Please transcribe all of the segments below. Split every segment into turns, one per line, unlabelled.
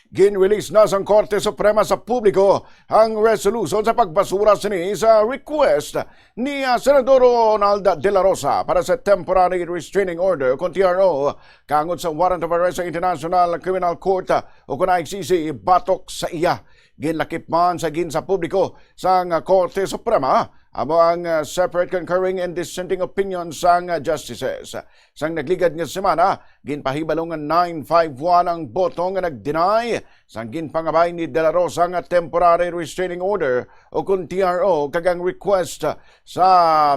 Gin-release na sang Korte Suprema sa publiko ang resolution sa pagbasura sini sa request ni Senador Ronald De La Rosa para sa Temporary Restraining Order kung TRO kangod sa warrant of arrest sa International Criminal Court o kung ICC Bato sa iya. Ginlakip man sa ginsapubliko sang Korte Suprema amo ang separate concurring and dissenting opinions sang justices. Sang nagligad nga semana, ginpahibalong nga 951 ang boto nga nag-deny sang ginpangabay ni De La Rosa nga temporary restraining order o kung TRO kagang request sa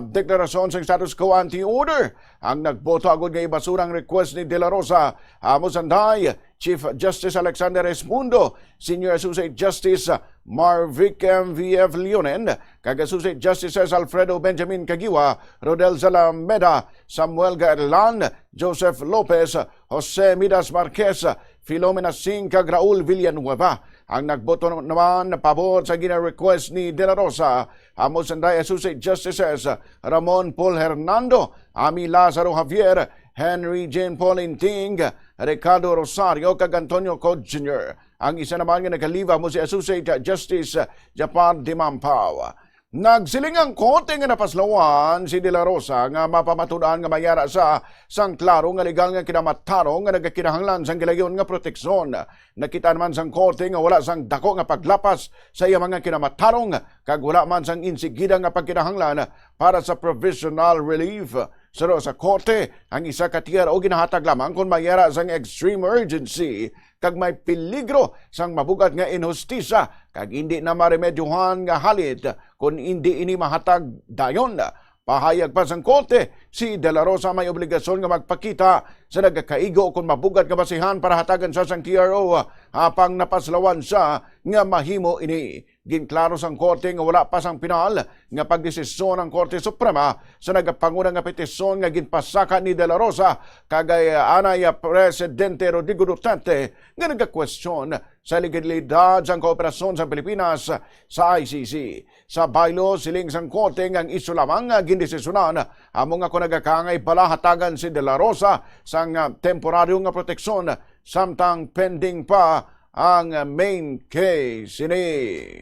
deklarasyon sa status quo anti-order. Ang nagboto agad nga ibasurang request ni De La Rosa amo sanday Chief Justice Alexander Esmundo, Senior Associate Justice Marvic M.V.F. Leonen, kag Associate Justices Alfredo Benjamin Caguiwa, Rodel Zalameda, Samuel Gaerlan, Joseph Lopez, Jose Midas Marquez, Filomena Singh kag Raul Villanueva. Ang nagboto naman pabor sa gina-request ni De La Rosa amo sanday Associate Justices Ramon Paul Hernando, Ami Lazaro Javier, Henry Jane Pauline Ting, Ricardo Rosario kag Antonio Cod Jr. Ang isa naman nga nagkaliva mo si Associate Justice Japar Dimampao. Nagsiling ang korte nga napaslawan si De La Rosa nga mapamatudan nga mayara sa sang klaro nga legal nga kinamatarong nga nagakinahanglan sang gilayon nga proteksyon. Nakita naman sang korte nga wala sang dako nga paglapas sa iya mga kinamatarong kag wala man sang insigida nga pagkinahanglan para sa provisional relief. Saro sa korte, ang isa ka tiyer o ginahatag lamang kung mayara sang extreme urgency kag may peligro sang mabugat nga inhustisa kag hindi na maremedyohan nga halit kung hindi ini mahatag dayon. Pahayag pa sang korte, si De La Rosa may obligasyon nga magpakita sa nagkaigo kung mabugat nga basihan para hatagan sa sang TRO apang napaslawan sa nga mahimo ini. Ginklaro sang korte nga wala pa sang pinal nga pagdesisyon ng Korte Suprema sa nagapanguna nga petisyon nga ginpasaka ni De La Rosa kagay anay Presidente Rodrigo Duterte nga nagakwestiyon sa legalidad sang kooperasyon sa Pilipinas sa ICC. Sa baylo siling sang korte nga ang iso lamang nga gindesisyonan amo nga kung nagakangay bala hatagan si De La Rosa sang temporaryo nga proteksyon samtang pending pa ang main case ini.